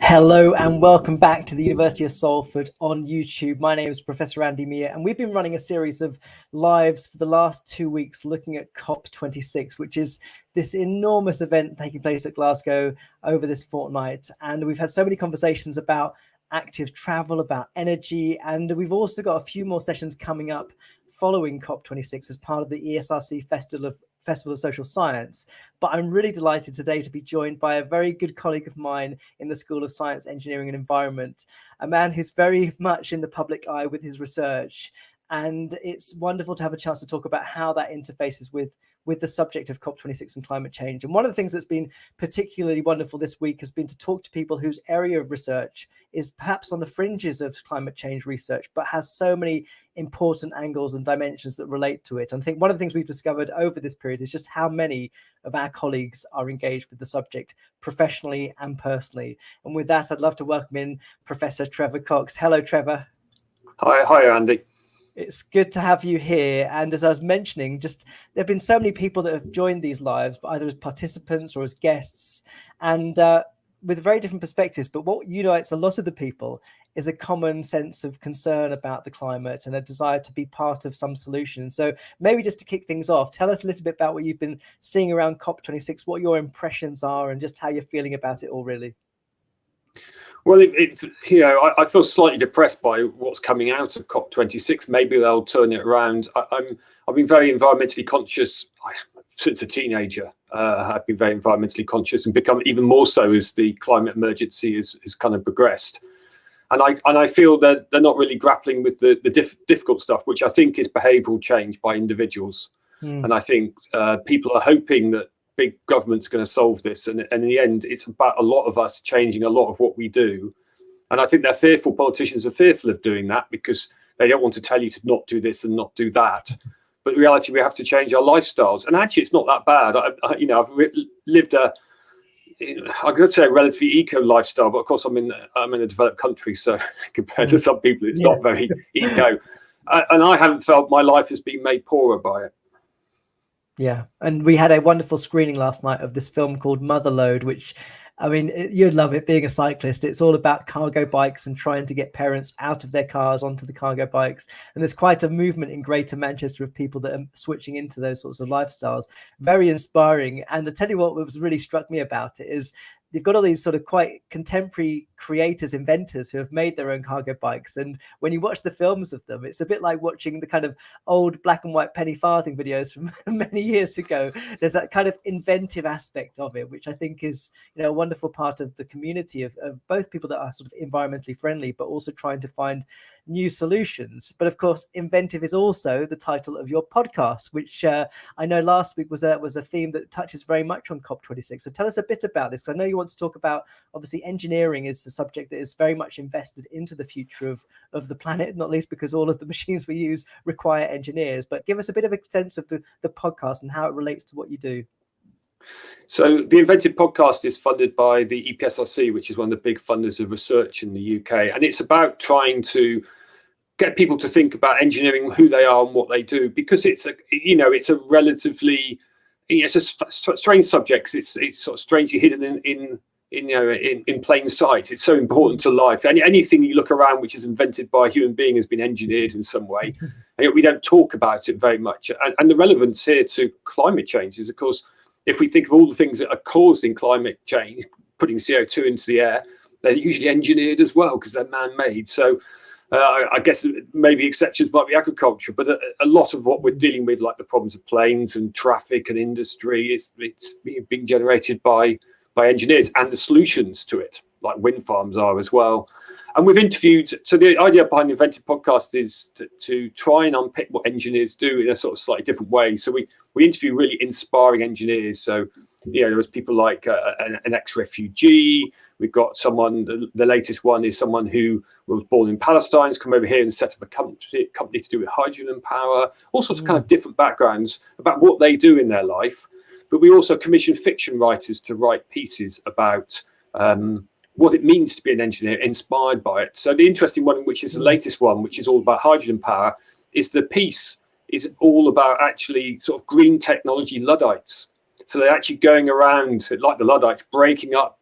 Hello and welcome back to the University of Salford on YouTube. My name is Professor Andy Meir, and we've been running a series of lives for the last 2 weeks looking at COP26, which is this enormous event taking place at Glasgow over this fortnight. And we've had so many conversations about active travel, about energy, and we've also got a few more sessions coming up following COP26 as part of the ESRC Festival of Social Science. But I'm really delighted today to be joined by a very good colleague of mine in the School of Science, Engineering and Environment, a man who's very much in the public eye with his research. And it's wonderful to have a chance to talk about how that interfaces with the subject of COP26 and climate change. And one of the things that's been particularly wonderful this week has been to talk to people whose area of research is perhaps on the fringes of climate change research, but has so many important angles and dimensions that relate to it. And I think one of the things we've discovered over this period is just how many of our colleagues are engaged with the subject professionally and personally. And with that, I'd love to welcome in Professor Trevor Cox. Hello, Trevor. Hi, Andy. It's good to have you here. And as I was mentioning, just there have been so many people that have joined these lives, either as participants or as guests, and with very different perspectives. But what unites a lot of the people is a common sense of concern about the climate and a desire to be part of some solution. So maybe just to kick things off, tell us a little bit about what you've been seeing around COP26, what your impressions are, and just how you're feeling about it all, really. Well, I feel slightly depressed by what's coming out of COP26. Maybe they'll turn it around. I've been very environmentally conscious since a teenager. I've been very environmentally conscious and become even more so as the climate emergency has kind of progressed. And I feel that they're not really grappling with the difficult stuff, which I think is behavioural change by individuals. And I think people are hoping that big government's going to solve this, and in the end it's about a lot of us changing a lot of what we do. And I think they're fearful, politicians are fearful of doing that because they don't want to tell you to not do this and not do that. But in reality, we have to change our lifestyles, and actually it's not that bad. I've lived I could say a relatively eco lifestyle, but of course I'm in a developed country, so compared to some people it's not very eco, and I haven't felt my life has been made poorer by it. Yeah, and we had a wonderful screening last night of this film called Motherload, which, I mean, you'd love it being a cyclist. It's all about cargo bikes and trying to get parents out of their cars onto the cargo bikes. And there's quite a movement in Greater Manchester of people that are switching into those sorts of lifestyles. Very inspiring. And to tell you what was really struck me about it is you've got all these sort of quite contemporary creators, inventors who have made their own cargo bikes. And when you watch the films of them, it's a bit like watching the kind of old black and white penny farthing videos from many years ago. There's that kind of inventive aspect of it, which I think is, a wonderful part of the community of both people that are sort of environmentally friendly, but also trying to find new solutions. But of course, inventive is also the title of your podcast, which I know last week was a theme that touches very much on COP26. So tell us a bit about this, because I know you want to talk about, obviously, engineering is a subject that is very much invested into the future of the planet, not least because all of the machines we use require engineers. But give us a bit of a sense of the podcast and how it relates to what you do. So the Inventive podcast is funded by the EPSRC, which is one of the big funders of research in the UK. And it's about trying to get people to think about engineering, who they are and what they do, because it's a relatively, it's a strange subject. It's sort of strangely hidden in plain sight. It's so important to life. Anything you look around which is invented by a human being has been engineered in some way. And yet we don't talk about it very much. And the relevance here to climate change is, of course, if we think of all the things that are causing climate change, putting CO2 into the air, they're usually engineered as well because they're man-made. So I guess maybe exceptions might be agriculture, but a lot of what we're dealing with, like the problems of planes and traffic and industry, it's being generated by engineers, and the solutions to it, like wind farms, are as well. And we've interviewed, so the idea behind the Inventive podcast is to try and unpick what engineers do in a sort of slightly different way. So we interview really inspiring engineers. So, there was people like an ex-refugee. We've got someone, the latest one is someone who was born in Palestine, has come over here and set up a company to do with hydrogen power, all sorts of kind of different backgrounds about what they do in their life. But we also commission fiction writers to write pieces about what it means to be an engineer, inspired by it. So the interesting one, which is the latest one, which is all about hydrogen power, is the piece is all about actually sort of green technology Luddites. So they're actually going around, like the Luddites, breaking up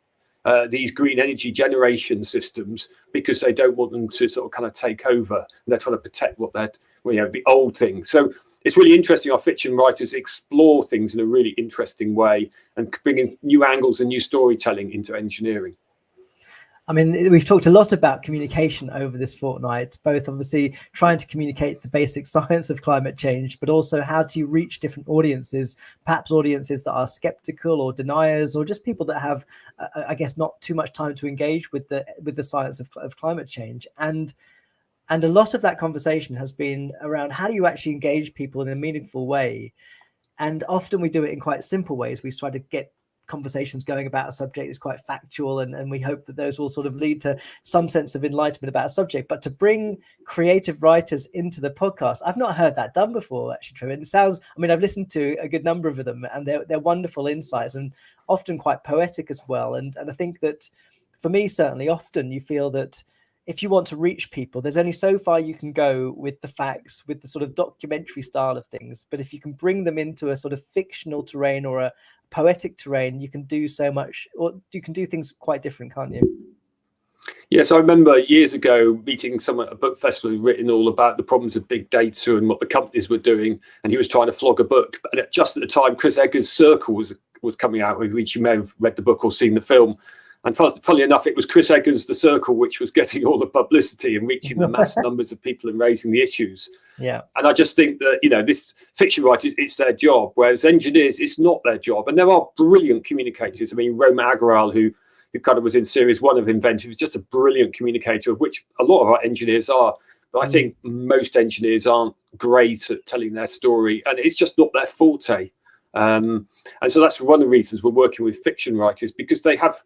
these green energy generation systems because they don't want them to sort of kind of take over. And they're trying to protect what they're, the old things. So it's really interesting. Our fiction writers explore things in a really interesting way and bringing new angles and new storytelling into engineering. I mean, we've talked a lot about communication over this fortnight, both obviously trying to communicate the basic science of climate change, but also how to reach different audiences, perhaps audiences that are skeptical or deniers, or just people that have, I guess, not too much time to engage with the science of climate change. And a lot of that conversation has been around how do you actually engage people in a meaningful way? And often we do it in quite simple ways. We try to get conversations going about a subject is quite factual, and we hope that those will sort of lead to some sense of enlightenment about a subject. But to bring creative writers into the podcast, I've not heard that done before, actually, Trevor. And it sounds, I mean, I've listened to a good number of them, and they're wonderful insights and often quite poetic as well. And I think that for me, certainly, often you feel that if you want to reach people, there's only so far you can go with the facts, with the sort of documentary style of things. But if you can bring them into a sort of fictional terrain or a poetic terrain, you can do so much, or you can do things quite different, can't you? Yes, I remember years ago meeting someone at a book festival who'd written all about the problems of big data and what the companies were doing, and he was trying to flog a book. But just at the time, Chris Eggers' Circle was coming out, which you may have read the book or seen the film. And funnily enough, it was Chris Eggers' The Circle which was getting all the publicity and reaching the mass numbers of people and raising the issues. Yeah. And I just think that, this fiction writers, it's their job, whereas engineers, it's not their job. And there are brilliant communicators. I mean, Roma Agrawal, who kind of was in series 1 of Inventive, was just a brilliant communicator, of which a lot of our engineers are. But I think most engineers aren't great at telling their story, and it's just not their forte. And so that's one of the reasons we're working with fiction writers, because they have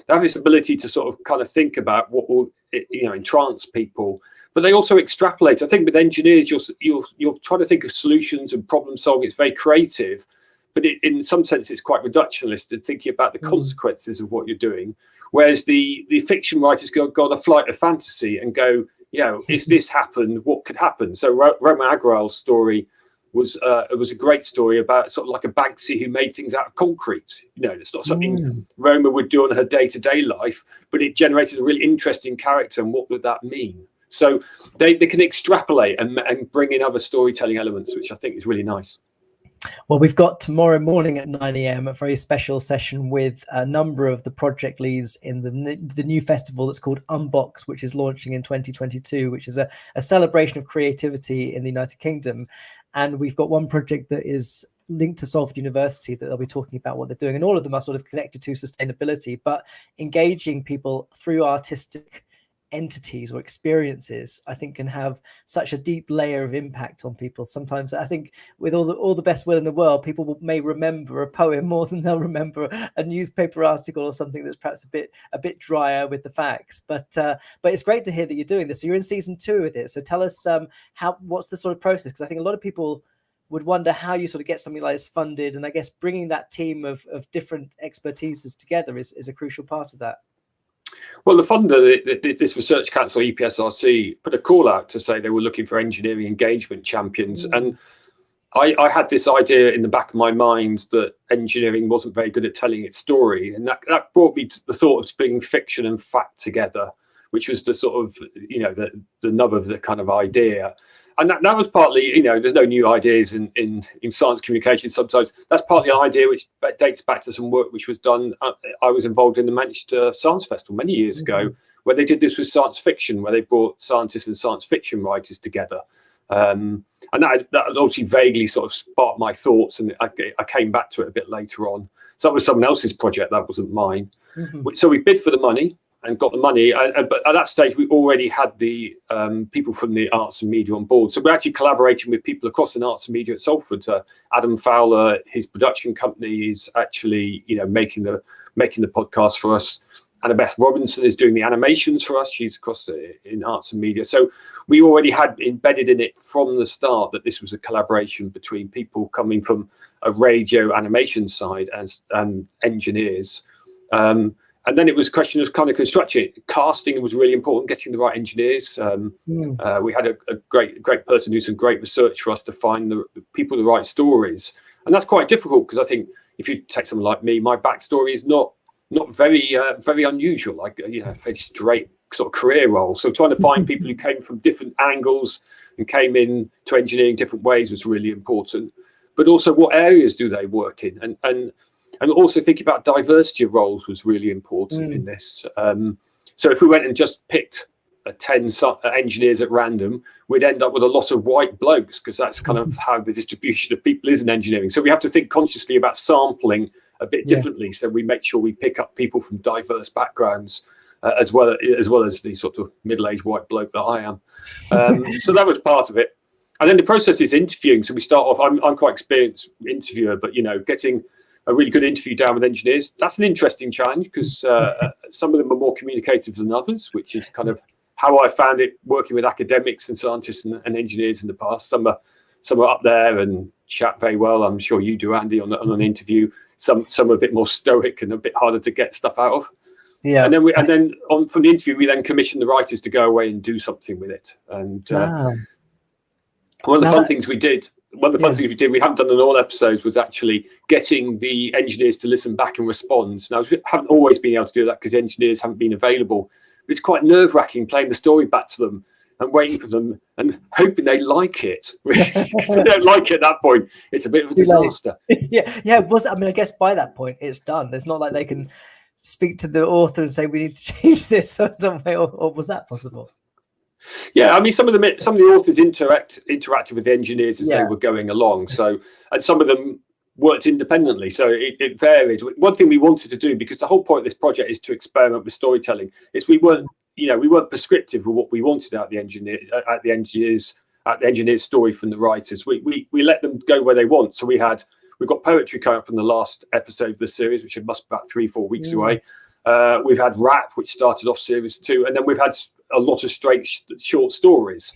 this ability to sort of kind of think about what will, entrance people, but they also extrapolate. I think with engineers, you're trying to think of solutions and problem solving. It's very creative, but in some sense, it's quite reductionist and thinking about the consequences of what you're doing. Whereas the fiction writers go on a flight of fantasy and go, if this happened, what could happen? So Roma Agrawal's story was a great story about sort of like a Banksy who made things out of concrete. It's not something Roma would do on her day-to-day life, but it generated a really interesting character. And what would that mean? So they can extrapolate and bring in other storytelling elements, which I think is really nice. Well, we've got tomorrow morning at 9 a.m. a very special session with a number of the project leads in the new festival that's called Unbox, which is launching in 2022, which is a celebration of creativity in the United Kingdom. And we've got one project that is linked to Salford University that they'll be talking about what they're doing. And all of them are sort of connected to sustainability, but engaging people through artistic entities or experiences, I think, can have such a deep layer of impact on people. Sometimes I think with all the best will in the world, people may remember a poem more than they'll remember a newspaper article or something that's perhaps a bit drier with the facts. But it's great to hear that you're doing this. So you're in season 2 with it. So tell us what's the sort of process? Because I think a lot of people would wonder how you sort of get something like this funded, and I guess bringing that team of different expertises together is a crucial part of that. Well, the funder, this research council, EPSRC, put a call out to say they were looking for engineering engagement champions. And I had this idea in the back of my mind that engineering wasn't very good at telling its story. And that brought me to the thought of bringing fiction and fact together, which was the sort of, the nub of the kind of idea. And that was partly, there's no new ideas in science communication sometimes. That's partly an idea which dates back to some work which was done. I was involved in the Manchester Science Festival many years ago, where they did this with science fiction, where they brought scientists and science fiction writers together. And that was obviously vaguely sort of sparked my thoughts, and I came back to it a bit later on. So that was someone else's project, that wasn't mine. So we bid for the money and got the money, but at that stage we already had the people from the arts and media on board. So we're actually collaborating with people across the arts and media at Salford. Adam Fowler, his production company, is actually making the podcast for us. Annabeth Robinson is doing the animations for us. She's across in arts and media. So we already had embedded in it from the start that this was a collaboration between people coming from a radio animation side and engineers. And then it was a question of kind of construction. Casting was really important, getting the right engineers. We had a great person do some great research for us to find the people with the right stories. And that's quite difficult, because I think if you take someone like me, my backstory is not not very very unusual, like very straight sort of career role. So trying to find people who came from different angles and came in to engineering different ways was really important. But also, what areas do they work in, and also thinking about diversity of roles was really important in this. So if we went and just picked 10 engineers at random, we'd end up with a lot of white blokes, because that's kind of how the distribution of people is in engineering. So we have to think consciously about sampling a bit differently. So we make sure we pick up people from diverse backgrounds, as well as the sort of middle-aged white bloke that I am. So that was part of it. And then the process is interviewing. So we start off, I'm quite experienced interviewer, but getting a really good interview down with engineers, that's an interesting challenge, because some of them are more communicative than others, which is kind of how I found it working with academics and scientists and engineers in the past. Some are up there and chat very well. I'm sure you do, Andy, on an interview. Some are a bit more stoic and a bit harder to get stuff out of. Yeah. And then from the interview, we then commission the writers to go away and do something with it. And one of the fun things we did, we haven't done in all episodes, was actually getting the engineers to listen back and respond. Now, we haven't always been able to do that because the engineers haven't been available. But it's quite nerve-wracking playing the story back to them and waiting for them and hoping they like it. Because if they don't like it at that point, it's a bit of a disaster. I guess by that point, it's done. It's not like they can speak to the author and say, we need to change this or something, or was that possible? Yeah, I mean, some of the authors interacted with the engineers as they were going along. So, and some of them worked independently. So it varied. One thing we wanted to do, because the whole point of this project is to experiment with storytelling, is we weren't prescriptive with what we wanted out the engineers story from the writers. We let them go where they want. So we've got poetry coming up in the last episode of the series, which must be about 3-4 weeks away. We've had rap, which started off series 2, and then we've had a lot of straight short stories.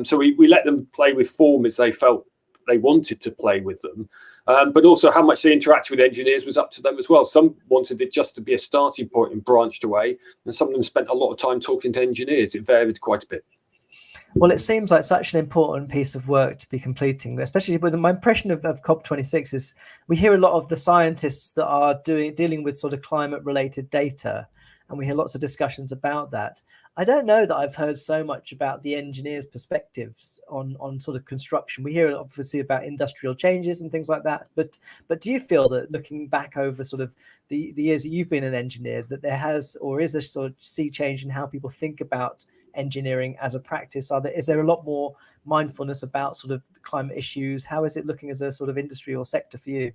So we let them play with form as they felt they wanted to play with them. But also how much they interacted with engineers was up to them as well. Some wanted it just to be a starting point and branched away, and some of them spent a lot of time talking to engineers. It varied quite a bit. Well, it seems like such an important piece of work to be completing, especially with my impression of COP26 is we hear a lot of the scientists that are dealing with sort of climate related data, and we hear lots of discussions about that. I don't know that I've heard so much about the engineers' perspectives on sort of construction. We hear obviously about industrial changes and things like that, but do you feel that looking back over sort of the years that you've been an engineer, that there has or is a sort of sea change in how people think about engineering as a practice? Is there a lot more mindfulness about sort of climate issues? How is it looking as a sort of industry or sector for you?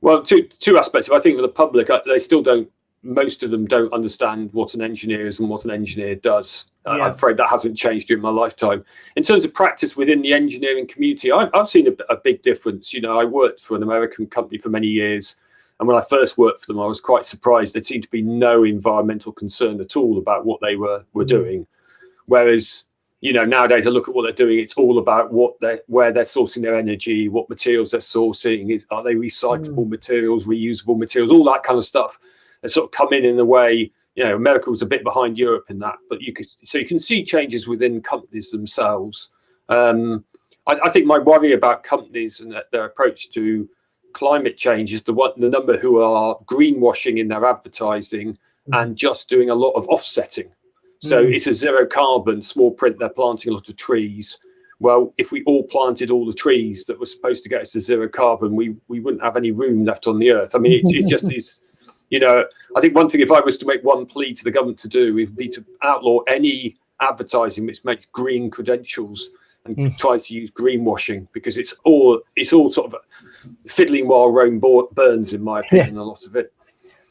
Well, two aspects. I think for the public, they still don't. Most of them don't understand what an engineer is and what an engineer does. I'm afraid that hasn't changed during my lifetime. In terms of practice within the engineering community, I've seen a big difference. I worked for an American company for many years, and when I first worked for them, I was quite surprised. There seemed to be no environmental concern at all about what they were doing. Whereas, nowadays I look at what they're doing, it's all about where they're sourcing their energy, what materials they're sourcing, are they recyclable materials, reusable materials, all that kind of stuff. They sort of come in a way, America was a bit behind Europe in that, but you can see changes within companies themselves. I think my worry about companies and their approach to climate change is the number who are greenwashing in their advertising and just doing a lot of offsetting. So it's a zero carbon, small print, they're planting a lot of trees. Well, if we all planted all the trees that were supposed to get us to zero carbon, we wouldn't have any room left on the earth. I mean, it just is. I think one thing, if I was to make one plea to the government to do, would be to outlaw any advertising which makes green credentials and tries to use greenwashing, because it's all sort of fiddling while Rome burns, in my opinion, a lot of it.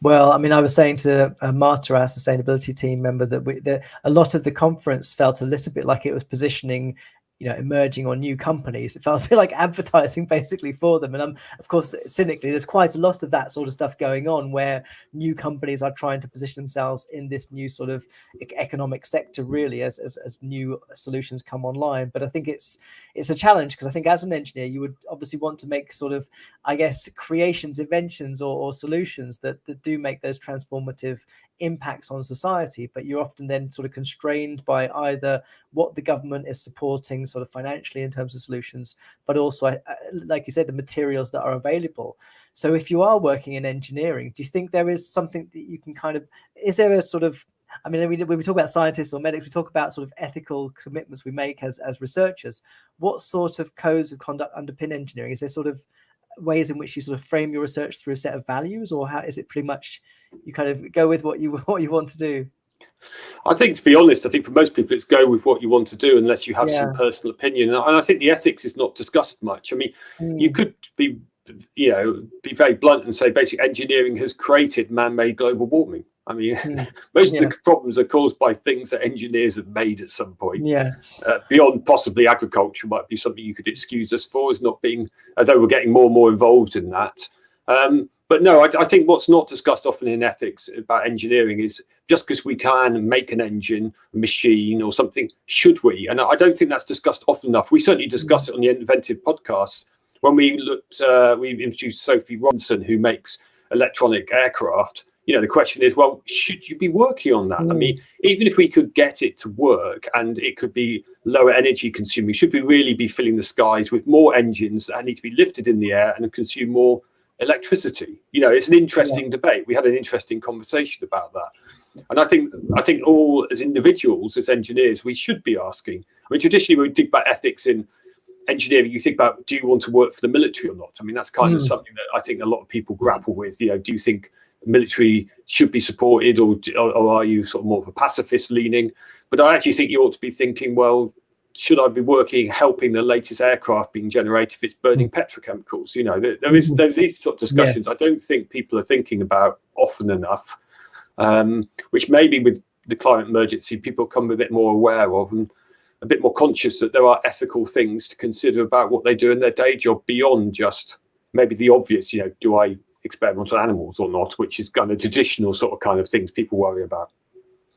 Well, I mean, I was saying to Marta, our sustainability team member, that a lot of the conference felt a little bit like it was positioning emerging or new companies. It felt a bit like advertising basically for them. And of course, cynically, there's quite a lot of that sort of stuff going on where new companies are trying to position themselves in this new sort of economic sector, really, as new solutions come online. But I think it's a challenge, because I think as an engineer, you would obviously want to make sort of, I guess, creations, inventions or solutions that do make those transformative impacts on society, but you're often then sort of constrained by either what the government is supporting sort of financially in terms of solutions, but also, like you said, the materials that are available. So if you are working in engineering, do you think there is something that you can kind of, is there a sort of, I mean, when we talk about scientists or medics, we talk about sort of ethical commitments we make as researchers. What sort of codes of conduct underpin engineering? Is there sort of ways in which you sort of frame your research through a set of values, or how is it pretty much you kind of go with what you want to do? I think, to be honest, I think for most people it's go with what you want to do unless you have some personal opinion. And I think the ethics is not discussed much. I mean, you could be very blunt and say basic engineering has created man-made global warming. I mean, most of the problems are caused by things that engineers have made at some point. Yes. Beyond possibly agriculture might be something you could excuse us for as not being, although we're getting more and more involved in that. But no, I think what's not discussed often in ethics about engineering is just because we can make an engine, a machine or something, should we? And I don't think that's discussed often enough. We certainly discuss it on the Inventive podcast. When we looked, we introduced Sophie Ronson, who makes electronic aircraft. The question is, well, should you be working on that? I mean, even if we could get it to work and it could be lower energy consuming, should we really be filling the skies with more engines that need to be lifted in the air and consume more electricity? It's an interesting debate. We had an interesting conversation about that. And I think all as individuals, as engineers, we should be asking. I mean, traditionally, when we think about ethics in engineering, you think about, do you want to work for the military or not? I mean, that's kind of something that I think a lot of people grapple with. Do you think military should be supported, or are you sort of more of a pacifist leaning? But I actually think you ought to be thinking, well, should I be helping the latest aircraft being generated if it's burning petrochemicals? There's these sort of discussions I don't think people are thinking about often enough, which maybe with the climate emergency people become a bit more aware of and a bit more conscious that there are ethical things to consider about what they do in their day job beyond just maybe the obvious, do I experiment on animals or not, which is kind of traditional sort of kind of things people worry about.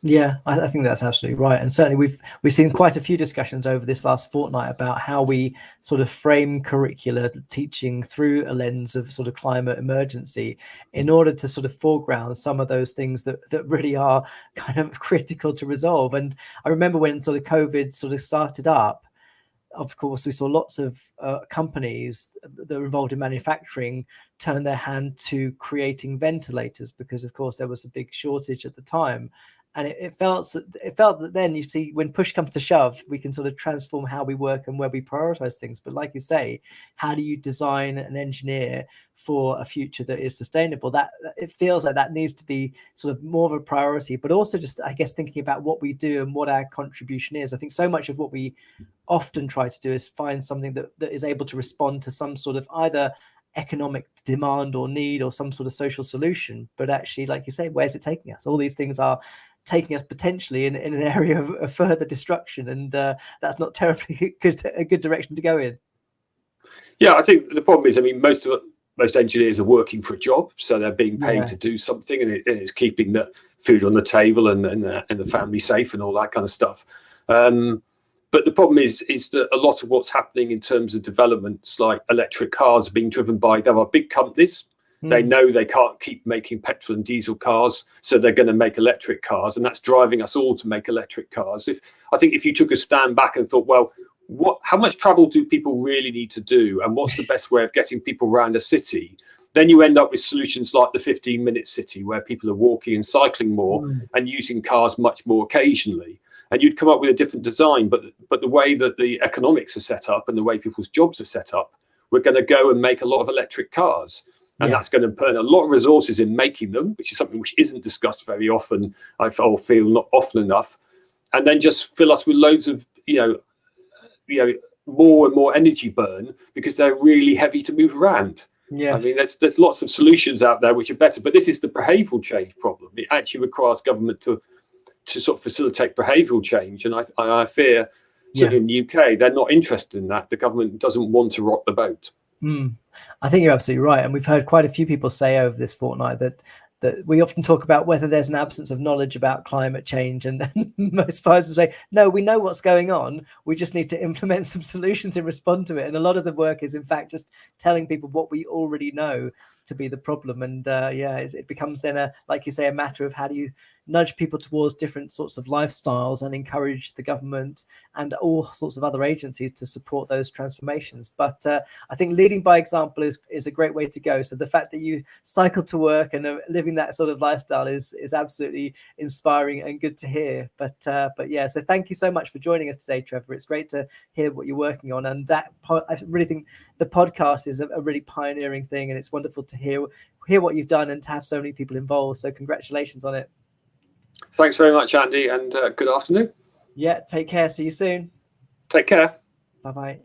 Yeah, I think that's absolutely right. And certainly we've seen quite a few discussions over this last fortnight about how we sort of frame curricular teaching through a lens of sort of climate emergency in order to sort of foreground some of those things that really are kind of critical to resolve. And I remember when sort of COVID sort of started up, of course, we saw lots of companies that were involved in manufacturing turn their hand to creating ventilators because, of course, there was a big shortage at the time. And it felt that then, you see, when push comes to shove, we can sort of transform how we work and where we prioritize things. But like you say, how do you design and engineer for a future that is sustainable? That it feels like that needs to be sort of more of a priority, but also just, I guess, thinking about what we do and what our contribution is. I think so much of what we often try to do is find something that is able to respond to some sort of either economic demand or need or some sort of social solution. But actually, like you say, where's it taking us? All these things are taking us potentially in an area of further destruction, and that's not terribly a good direction to go in. Yeah, I think the problem is, I mean, most engineers are working for a job, so they're being paid to do something, and it's keeping the food on the table and the family safe and all that kind of stuff. But the problem is that a lot of what's happening in terms of developments like electric cars are being driven by, there are big companies. They know they can't keep making petrol and diesel cars, so they're going to make electric cars, and that's driving us all to make electric cars. I think if you took a stand back and thought, well, how much travel do people really need to do, and what's the best way of getting people around a city, then you end up with solutions like the 15-minute city, where people are walking and cycling more and using cars much more occasionally. And you'd come up with a different design, but the way that the economics are set up and the way people's jobs are set up, we're going to go and make a lot of electric cars. And that's going to burn a lot of resources in making them, which is something which isn't discussed very often, I feel not often enough, and then just fill us with loads of, more and more energy burn because they're really heavy to move around. Yes. I mean, there's lots of solutions out there which are better, but this is the behavioural change problem. It actually requires government to sort of facilitate behavioural change, and I fear, certainly in the UK, they're not interested in that. The government doesn't want to rock the boat. I think you're absolutely right, and we've heard quite a few people say over this fortnight that we often talk about whether there's an absence of knowledge about climate change, and most advisors say, no, we know what's going on, we just need to implement some solutions and respond to it. And a lot of the work is, in fact, just telling people what we already know to be the problem. And it becomes then like you say, a matter of how do you nudge people towards different sorts of lifestyles and encourage the government and all sorts of other agencies to support those transformations. But I think leading by example is a great way to go. So the fact that you cycle to work and living that sort of lifestyle is absolutely inspiring and good to hear. But yeah, so thank you so much for joining us today, Trevor. It's great to hear what you're working on, and I really think the podcast is a really pioneering thing, and it's wonderful to hear what you've done and to have so many people involved. So congratulations on it. Thanks very much, Andy, and good afternoon. Yeah, take care. See you soon. Take care. Bye-bye.